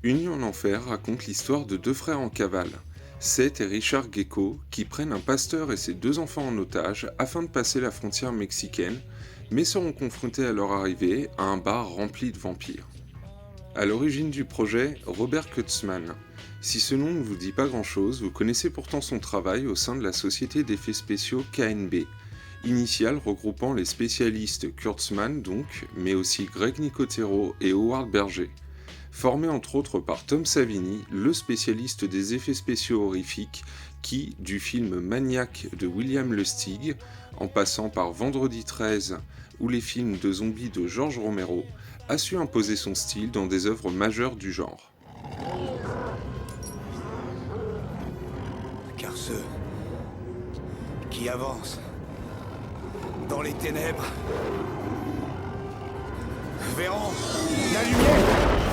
Une nuit en enfer raconte l'histoire de deux frères en cavale, Seth et Richard Gecko, qui prennent un pasteur et ses deux enfants en otage afin de passer la frontière mexicaine, mais seront confrontés à leur arrivée à un bar rempli de vampires. À l'origine du projet, Robert Kurtzman. Si ce nom ne vous dit pas grand-chose, vous connaissez pourtant son travail au sein de la société d'effets spéciaux KNB, initiale regroupant les spécialistes Kurtzman donc, mais aussi Greg Nicotero et Howard Berger. Formé entre autres par Tom Savini, le spécialiste des effets spéciaux horrifiques qui, du film Maniac de William Lustig, en passant par Vendredi 13 ou les films de zombies de George Romero, a su imposer son style dans des œuvres majeures du genre. Car ceux qui avancent dans les ténèbres verront la lumière.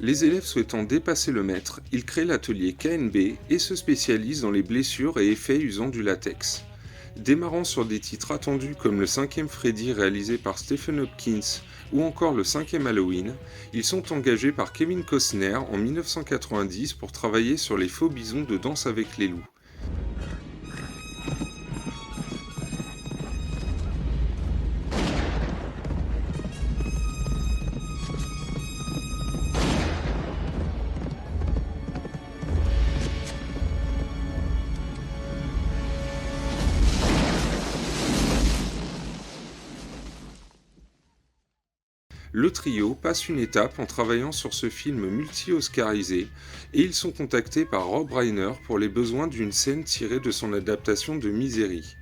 Les élèves souhaitant dépasser le maître, ils créent l'atelier KNB et se spécialisent dans les blessures et effets usant du latex. Démarrant sur des titres attendus comme le 5e Freddy réalisé par Stephen Hopkins ou encore le 5e Halloween, ils sont engagés par Kevin Costner en 1990 pour travailler sur les faux bisons de Danse avec les loups. Le trio passe une étape en travaillant sur ce film multi-oscarisé et ils sont contactés par Rob Reiner pour les besoins d'une scène tirée de son adaptation de Misery,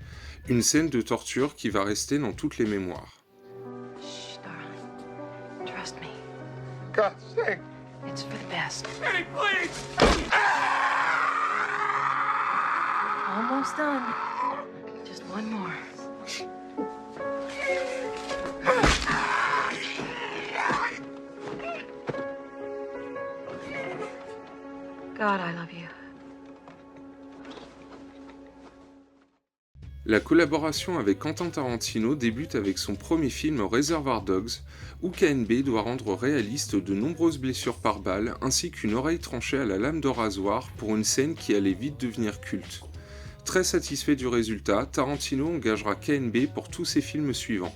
une scène de torture qui va rester dans toutes les mémoires. Shh, darling. Trust me. God's sake. It's for the best. Hey, please! Almost done. Just one more. God, I love you. La collaboration avec Quentin Tarantino débute avec son premier film Reservoir Dogs, où KNB doit rendre réaliste de nombreuses blessures par balle ainsi qu'une oreille tranchée à la lame de rasoir pour une scène qui allait vite devenir culte. Très satisfait du résultat, Tarantino engagera KNB pour tous ses films suivants.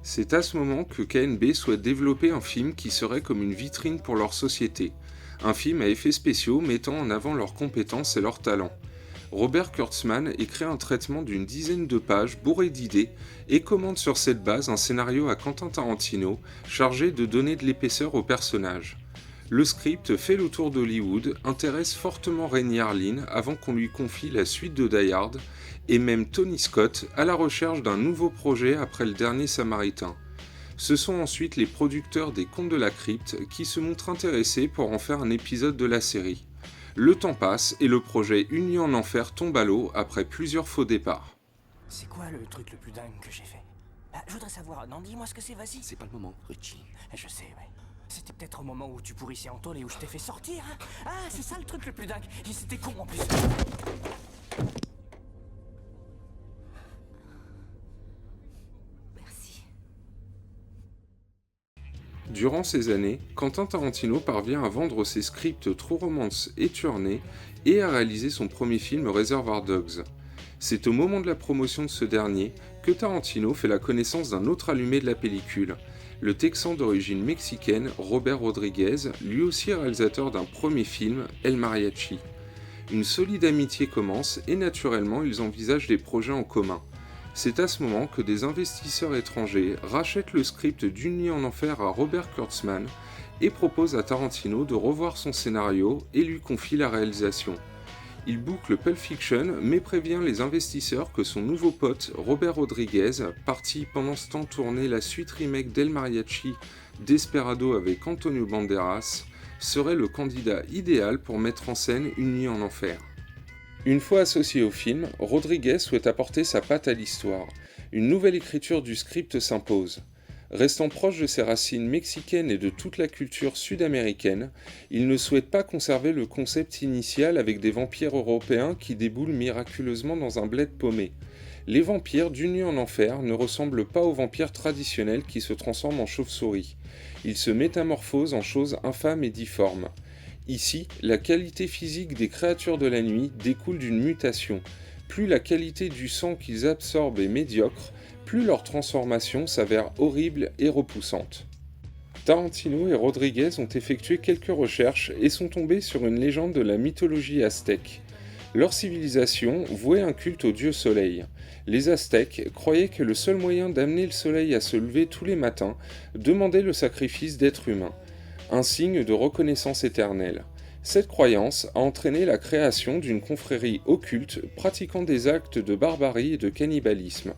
C'est à ce moment que KNB souhaite développer un film qui serait comme une vitrine pour leur société, un film à effets spéciaux mettant en avant leurs compétences et leurs talents. Robert Kurtzman écrit un traitement d'une dizaine de pages bourré d'idées et commande sur cette base un scénario à Quentin Tarantino chargé de donner de l'épaisseur aux personnages. Le script fait le tour d'Hollywood, intéresse fortement Renny Harlin avant qu'on lui confie la suite de Die Hard, et même Tony Scott à la recherche d'un nouveau projet après le dernier Samaritain. Ce sont ensuite les producteurs des Contes de la Crypte qui se montrent intéressés pour en faire un épisode de la série. Le temps passe et le projet Une nuit en enfer tombe à l'eau après plusieurs faux départs. C'est quoi le truc le plus dingue que j'ai fait? Je voudrais savoir. Non, dis-moi ce que c'est, vas-y. C'est pas le moment, Richie. Je sais, ouais. C'était peut-être au moment où tu pourrissais en tôle et où je t'ai fait sortir, hein. Ah, c'est ça le truc le plus dingue. Et c'était con en plus. Merci. Durant ces années, Quentin Tarantino parvient à vendre ses scripts True Romance et Tournée et à réaliser son premier film Reservoir Dogs. C'est au moment de la promotion de ce dernier que Tarantino fait la connaissance d'un autre allumé de la pellicule, le Texan d'origine mexicaine Robert Rodriguez, lui aussi réalisateur d'un premier film, El Mariachi. Une solide amitié commence et naturellement ils envisagent des projets en commun. C'est à ce moment que des investisseurs étrangers rachètent le script d'Une nuit en enfer à Robert Kurtzman et proposent à Tarantino de revoir son scénario et lui confient la réalisation. Il boucle Pulp Fiction mais prévient les investisseurs que son nouveau pote Robert Rodriguez, parti pendant ce temps tourner la suite remake d'El Mariachi Desperado avec Antonio Banderas, serait le candidat idéal pour mettre en scène Une nuit en enfer. Une fois associé au film, Rodriguez souhaite apporter sa patte à l'histoire. Une nouvelle écriture du script s'impose. Restant proche de ses racines mexicaines et de toute la culture sud-américaine, il ne souhaite pas conserver le concept initial avec des vampires européens qui déboulent miraculeusement dans un bled paumé. Les vampires d'une nuit en enfer ne ressemblent pas aux vampires traditionnels qui se transforment en chauve-souris. Ils se métamorphosent en choses infâmes et difformes. Ici, la qualité physique des créatures de la nuit découle d'une mutation. Plus la qualité du sang qu'ils absorbent est médiocre, plus leur transformation s'avère horrible et repoussante. Tarantino et Rodriguez ont effectué quelques recherches et sont tombés sur une légende de la mythologie aztèque. Leur civilisation vouait un culte au dieu soleil. Les Aztèques croyaient que le seul moyen d'amener le soleil à se lever tous les matins demandait le sacrifice d'êtres humains, un signe de reconnaissance éternelle. Cette croyance a entraîné la création d'une confrérie occulte pratiquant des actes de barbarie et de cannibalisme.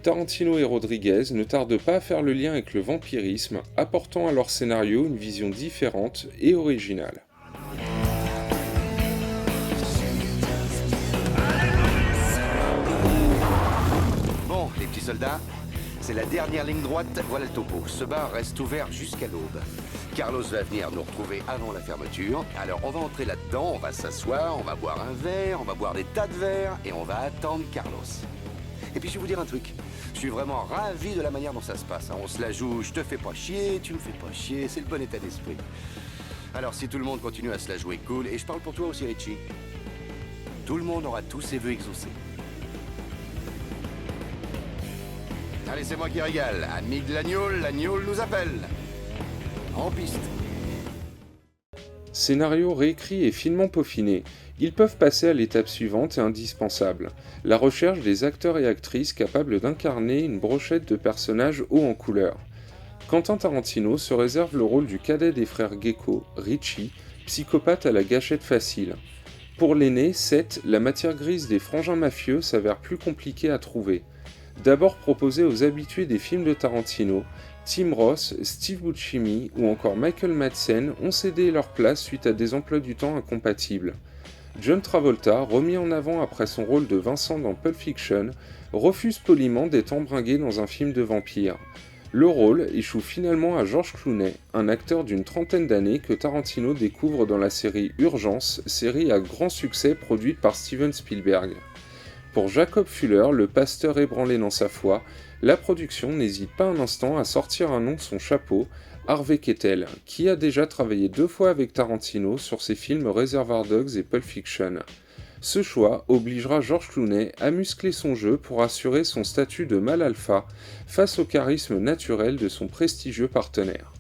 Tarantino et Rodriguez ne tardent pas à faire le lien avec le vampirisme, apportant à leur scénario une vision différente et originale. Bon, les petits soldats, c'est la dernière ligne droite, voilà le topo. Ce bar reste ouvert jusqu'à l'aube. Carlos va venir nous retrouver avant la fermeture. Alors on va entrer là-dedans, on va s'asseoir, on va boire un verre, on va boire des tas de verres et on va attendre Carlos. Et puis je vais vous dire un truc, je suis vraiment ravi de la manière dont ça se passe. On se la joue, je te fais pas chier, tu me fais pas chier, c'est le bon état d'esprit. Alors si tout le monde continue à se la jouer cool, et je parle pour toi aussi Richie, tout le monde aura tous ses vœux exaucés. Allez, c'est moi qui régale. Amis de l'agneau nous appelle. En piste. Scénario réécrit et finement peaufiné, ils peuvent passer à l'étape suivante et indispensable, la recherche des acteurs et actrices capables d'incarner une brochette de personnages hauts en couleur. Quentin Tarantino se réserve le rôle du cadet des frères Gecko, Richie, psychopathe à la gâchette facile. Pour l'aîné, Seth, la matière grise des frangins mafieux s'avère plus compliquée à trouver. D'abord proposé aux habitués des films de Tarantino, Tim Roth, Steve Buscemi ou encore Michael Madsen ont cédé leur place suite à des emplois du temps incompatibles. John Travolta, remis en avant après son rôle de Vincent dans Pulp Fiction, refuse poliment d'être embringué dans un film de vampire. Le rôle échoue finalement à George Clooney, un acteur d'une trentaine d'années que Tarantino découvre dans la série Urgence, série à grand succès produite par Steven Spielberg. Pour Jacob Fuller, le pasteur ébranlé dans sa foi, la production n'hésite pas un instant à sortir un nom de son chapeau, Harvey Keitel, qui a déjà travaillé 2 fois avec Tarantino sur ses films Reservoir Dogs et Pulp Fiction. Ce choix obligera George Clooney à muscler son jeu pour assurer son statut de mâle alpha face au charisme naturel de son prestigieux partenaire.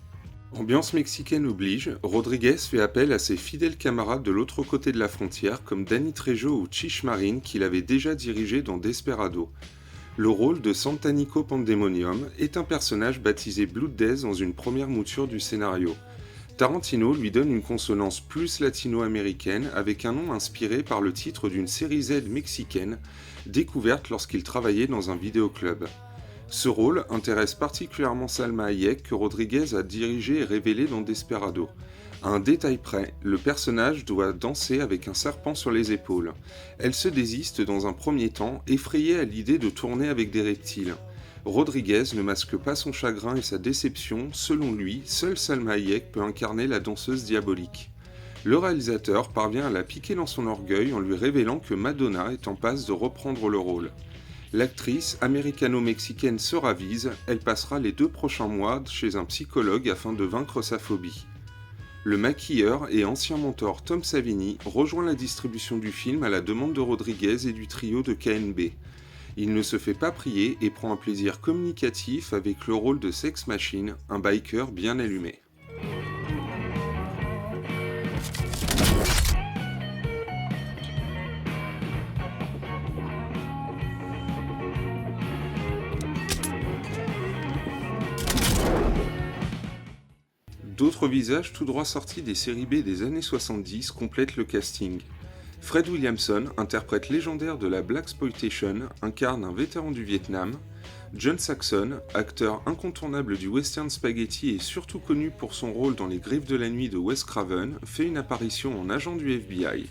Ambiance mexicaine oblige, Rodriguez fait appel à ses fidèles camarades de l'autre côté de la frontière comme Danny Trejo ou Chish Marin qu'il avait déjà dirigé dans Desperado. Le rôle de Santanico Pandemonium est un personnage baptisé Blood Death dans une première mouture du scénario. Tarantino lui donne une consonance plus latino-américaine avec un nom inspiré par le titre d'une série Z mexicaine découverte lorsqu'il travaillait dans un vidéoclub. Ce rôle intéresse particulièrement Salma Hayek que Rodriguez a dirigé et révélé dans Desperado. À un détail près, le personnage doit danser avec un serpent sur les épaules. Elle se désiste dans un premier temps, effrayée à l'idée de tourner avec des reptiles. Rodriguez ne masque pas son chagrin et sa déception, selon lui, seule Salma Hayek peut incarner la danseuse diabolique. Le réalisateur parvient à la piquer dans son orgueil en lui révélant que Madonna est en passe de reprendre le rôle. L'actrice américano-mexicaine se ravise, elle passera les 2 prochains mois chez un psychologue afin de vaincre sa phobie. Le maquilleur et ancien mentor Tom Savini rejoint la distribution du film à la demande de Rodriguez et du trio de KNB. Il ne se fait pas prier et prend un plaisir communicatif avec le rôle de Sex Machine, un biker bien allumé. D'autres visages tout droit sortis des séries B des années 70 complètent le casting. Fred Williamson, interprète légendaire de la Blaxploitation, incarne un vétéran du Vietnam. John Saxon, acteur incontournable du western spaghetti et surtout connu pour son rôle dans Les Griffes de la Nuit de Wes Craven, fait une apparition en agent du FBI.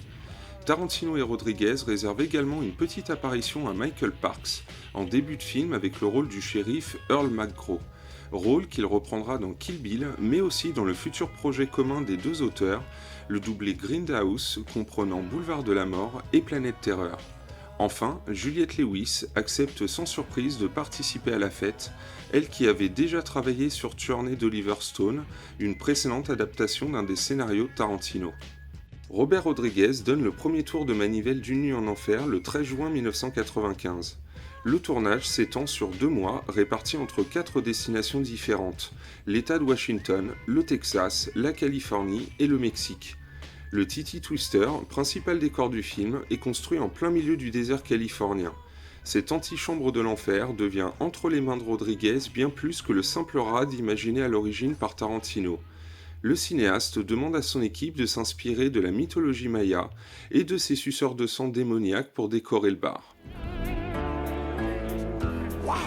Tarantino et Rodriguez réservent également une petite apparition à Michael Parks, en début de film avec le rôle du shérif Earl McGraw. Rôle qu'il reprendra dans Kill Bill, mais aussi dans le futur projet commun des 2 auteurs, le doublé Grindhouse comprenant Boulevard de la Mort et Planète Terreur. Enfin, Juliette Lewis accepte sans surprise de participer à la fête, elle qui avait déjà travaillé sur Journey d'Oliver Stone, une précédente adaptation d'un des scénarios de Tarantino. Robert Rodriguez donne le premier tour de manivelle d'Une nuit en enfer le 13 juin 1995. Le tournage s'étend sur 2 mois, répartis entre 4 destinations différentes, l'État de Washington, le Texas, la Californie et le Mexique. Le Titi Twister, principal décor du film, est construit en plein milieu du désert californien. Cette antichambre de l'enfer devient entre les mains de Rodriguez bien plus que le simple rad imaginé à l'origine par Tarantino. Le cinéaste demande à son équipe de s'inspirer de la mythologie maya et de ses suceurs de sang démoniaques pour décorer le bar. Waouh!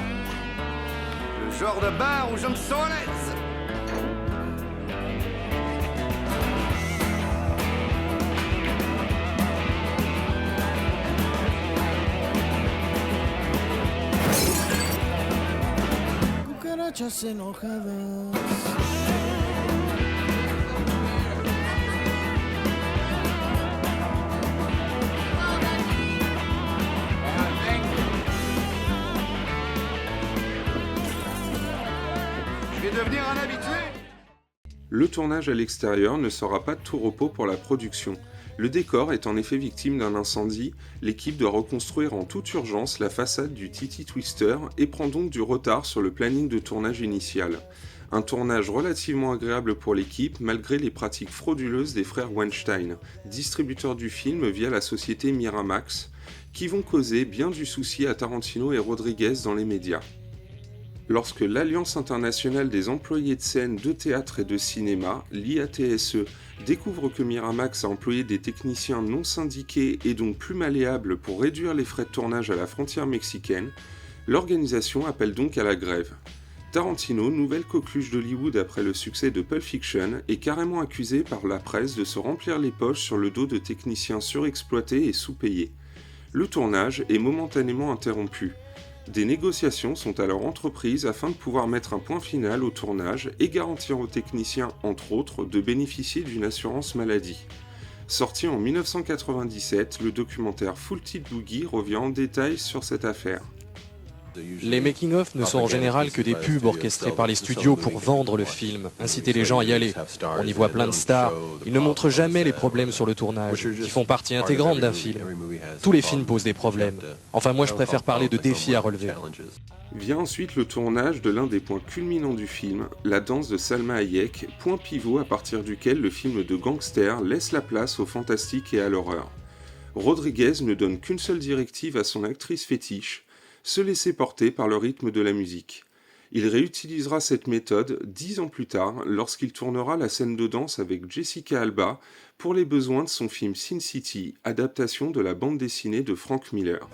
Le genre de bar où je me sens à l'aise! Cucarachas enojadas. Je vais devenir un habitué! Le tournage à l'extérieur ne sera pas de tout repos pour la production. Le décor est en effet victime d'un incendie, l'équipe doit reconstruire en toute urgence la façade du Titi Twister et prend donc du retard sur le planning de tournage initial. Un tournage relativement agréable pour l'équipe malgré les pratiques frauduleuses des frères Weinstein, distributeurs du film via la société Miramax, qui vont causer bien du souci à Tarantino et Rodriguez dans les médias. Lorsque l'Alliance internationale des employés de scène de théâtre et de cinéma, l'IATSE, découvre que Miramax a employé des techniciens non syndiqués et donc plus malléables pour réduire les frais de tournage à la frontière mexicaine, l'organisation appelle donc à la grève. Tarantino, nouvelle coqueluche d'Hollywood après le succès de Pulp Fiction, est carrément accusé par la presse de se remplir les poches sur le dos de techniciens surexploités et sous-payés. Le tournage est momentanément interrompu. Des négociations sont alors entreprises afin de pouvoir mettre un point final au tournage et garantir aux techniciens, entre autres, de bénéficier d'une assurance maladie. Sorti en 1997, le documentaire Full Tilt Boogie revient en détail sur cette affaire. Les making-of ne sont en général que des pubs orchestrés par les studios pour vendre le film, inciter les gens à y aller. On y voit plein de stars. Ils ne montrent jamais les problèmes sur le tournage, qui font partie intégrante d'un film. Tous les films posent des problèmes. Enfin, moi, je préfère parler de défis à relever. Vient ensuite le tournage de l'un des points culminants du film, la danse de Salma Hayek, point pivot à partir duquel le film de gangster laisse la place au fantastique et à l'horreur. Rodriguez ne donne qu'une seule directive à son actrice fétiche, se laisser porter par le rythme de la musique. Il réutilisera cette méthode 10 ans plus tard lorsqu'il tournera la scène de danse avec Jessica Alba pour les besoins de son film Sin City, adaptation de la bande dessinée de Frank Miller.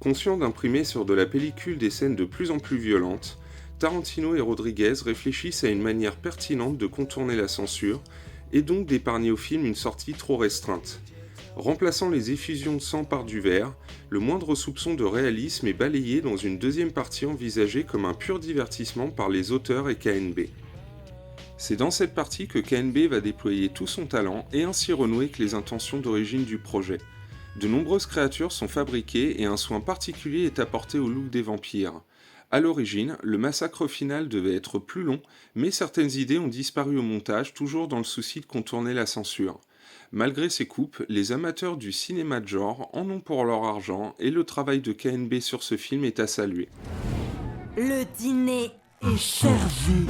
Conscient d'imprimer sur de la pellicule des scènes de plus en plus violentes, Tarantino et Rodriguez réfléchissent à une manière pertinente de contourner la censure et donc d'épargner au film une sortie trop restreinte. Remplaçant les effusions de sang par du verre, le moindre soupçon de réalisme est balayé dans une deuxième partie envisagée comme un pur divertissement par les auteurs et KNB. C'est dans cette partie que KNB va déployer tout son talent et ainsi renouer avec les intentions d'origine du projet. De nombreuses créatures sont fabriquées et un soin particulier est apporté au look des vampires. À l'origine, le massacre final devait être plus long, mais certaines idées ont disparu au montage, toujours dans le souci de contourner la censure. Malgré ces coupes, les amateurs du cinéma de genre en ont pour leur argent et le travail de KNB sur ce film est à saluer. Le dîner est servi.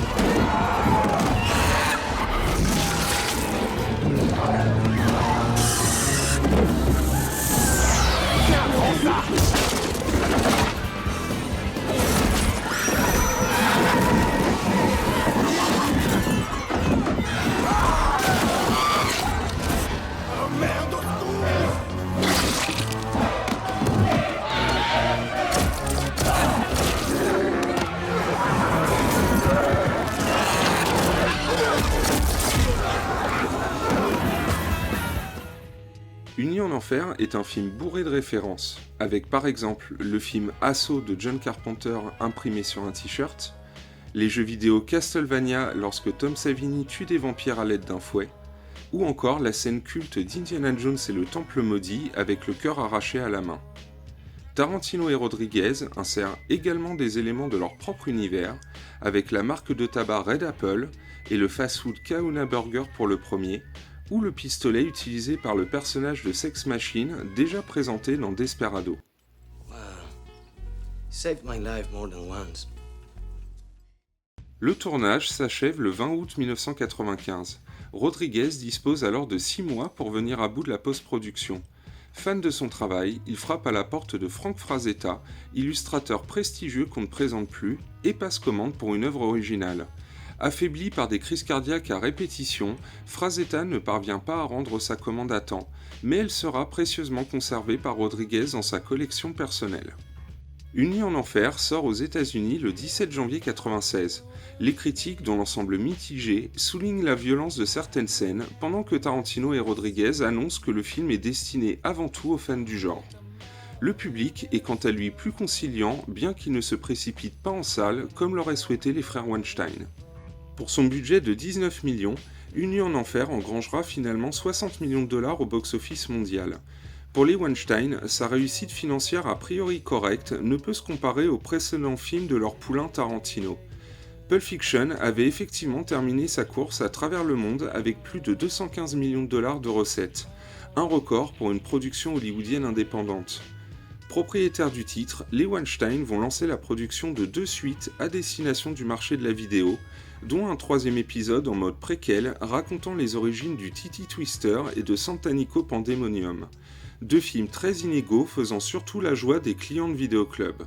Unis en enfer est un film bourré de références, avec par exemple le film Assaut de John Carpenter imprimé sur un t-shirt, les jeux vidéo Castlevania lorsque Tom Savini tue des vampires à l'aide d'un fouet, ou encore la scène culte d'Indiana Jones et le Temple maudit avec le cœur arraché à la main. Tarantino et Rodriguez insèrent également des éléments de leur propre univers, avec la marque de tabac Red Apple et le fast-food Kahuna Burger pour le premier, ou le pistolet utilisé par le personnage de Sex Machine déjà présenté dans Desperado. Wow. Saved my life more than once. Le tournage s'achève le 20 août 1995. Rodriguez dispose alors de 6 mois pour venir à bout de la post-production. Fan de son travail, il frappe à la porte de Frank Frazetta, illustrateur prestigieux qu'on ne présente plus, et passe commande pour une œuvre originale. Affaibli par des crises cardiaques à répétition, Frazetta ne parvient pas à rendre sa commande à temps, mais elle sera précieusement conservée par Rodriguez dans sa collection personnelle. Unis en enfer sort aux États-Unis le 17 janvier 1996. Les critiques, dont l'ensemble mitigé, soulignent la violence de certaines scènes, pendant que Tarantino et Rodriguez annoncent que le film est destiné avant tout aux fans du genre. Le public est quant à lui plus conciliant, bien qu'il ne se précipite pas en salle, comme l'auraient souhaité les frères Weinstein. Pour son budget de 19 millions, Unis en enfer engrangera finalement 60 millions de dollars au box-office mondial. Pour les Weinstein, sa réussite financière a priori correcte ne peut se comparer aux précédents films de leur poulain Tarantino. Pulp Fiction avait effectivement terminé sa course à travers le monde avec plus de 215 millions de dollars de recettes, un record pour une production hollywoodienne indépendante. Propriétaires du titre, les Weinstein vont lancer la production de 2 suites à destination du marché de la vidéo, dont un 3e épisode en mode préquel racontant les origines du Titty Twister et de Santanico Pandemonium. 2 films très inégaux faisant surtout la joie des clients de vidéoclub.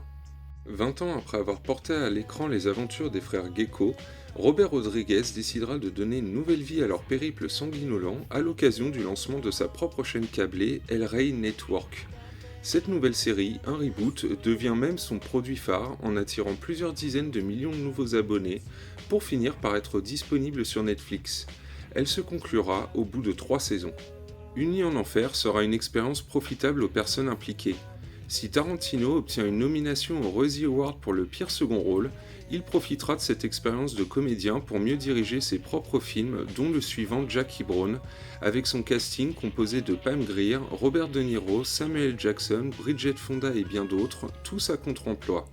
20 ans après avoir porté à l'écran les aventures des frères Gecko, Robert Rodriguez décidera de donner une nouvelle vie à leur périple sanguinolent à l'occasion du lancement de sa propre chaîne câblée El Rey Network. Cette nouvelle série, un reboot, devient même son produit phare en attirant plusieurs dizaines de millions de nouveaux abonnés pour finir par être disponible sur Netflix. Elle se conclura au bout de 3 saisons. Unis en enfer sera une expérience profitable aux personnes impliquées. Si Tarantino obtient une nomination au Razzie Award pour le pire second rôle, il profitera de cette expérience de comédien pour mieux diriger ses propres films, dont le suivant Jackie Brown, avec son casting composé de Pam Grier, Robert De Niro, Samuel L. Jackson, Bridget Fonda et bien d'autres, tous à contre-emploi.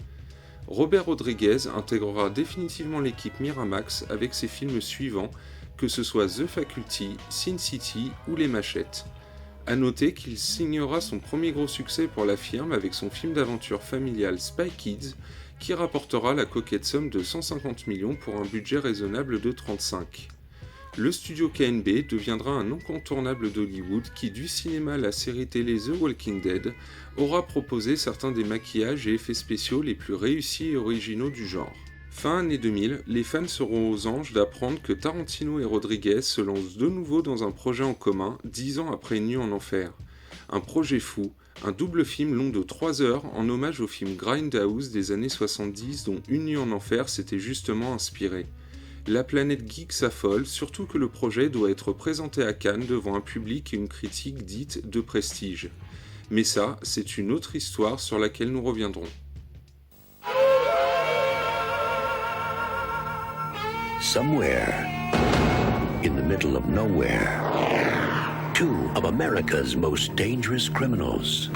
Robert Rodriguez intégrera définitivement l'équipe Miramax avec ses films suivants, que ce soit The Faculty, Sin City ou Les Machettes. A noter qu'il signera son premier gros succès pour la firme avec son film d'aventure familial Spy Kids, qui rapportera la coquette somme de 150 millions pour un budget raisonnable de 35. Le studio KNB deviendra un incontournable d'Hollywood qui, du cinéma à la série télé The Walking Dead, aura proposé certains des maquillages et effets spéciaux les plus réussis et originaux du genre. Fin année 2000, les fans seront aux anges d'apprendre que Tarantino et Rodriguez se lancent de nouveau dans un projet en commun 10 ans après Nuit en enfer. Un projet fou, un double film long de 3 heures en hommage au film Grindhouse des années 70 dont Une Nuit en enfer s'était justement inspiré. La planète geek s'affole, surtout que le projet doit être présenté à Cannes devant un public et une critique dite de prestige. Mais ça, c'est une autre histoire sur laquelle nous reviendrons. Somewhere in the middle of nowhere, 2 of America's most dangerous criminals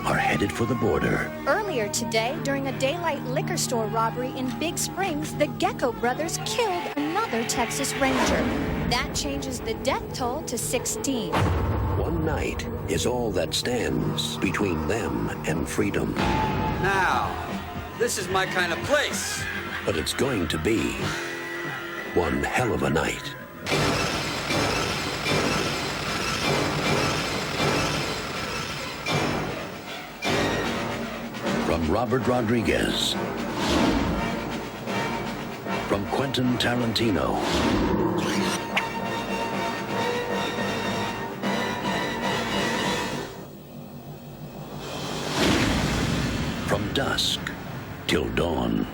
are headed for the border. Earlier today, during a daylight liquor store robbery in Big Springs, the Gecko brothers killed another regular Texas Ranger. That changes the death toll to 16. One night is all that stands between them and freedom. Now, this is my kind of place. But it's going to be one hell of a night. From Robert Rodriguez. From Quentin Tarantino. From dusk till dawn.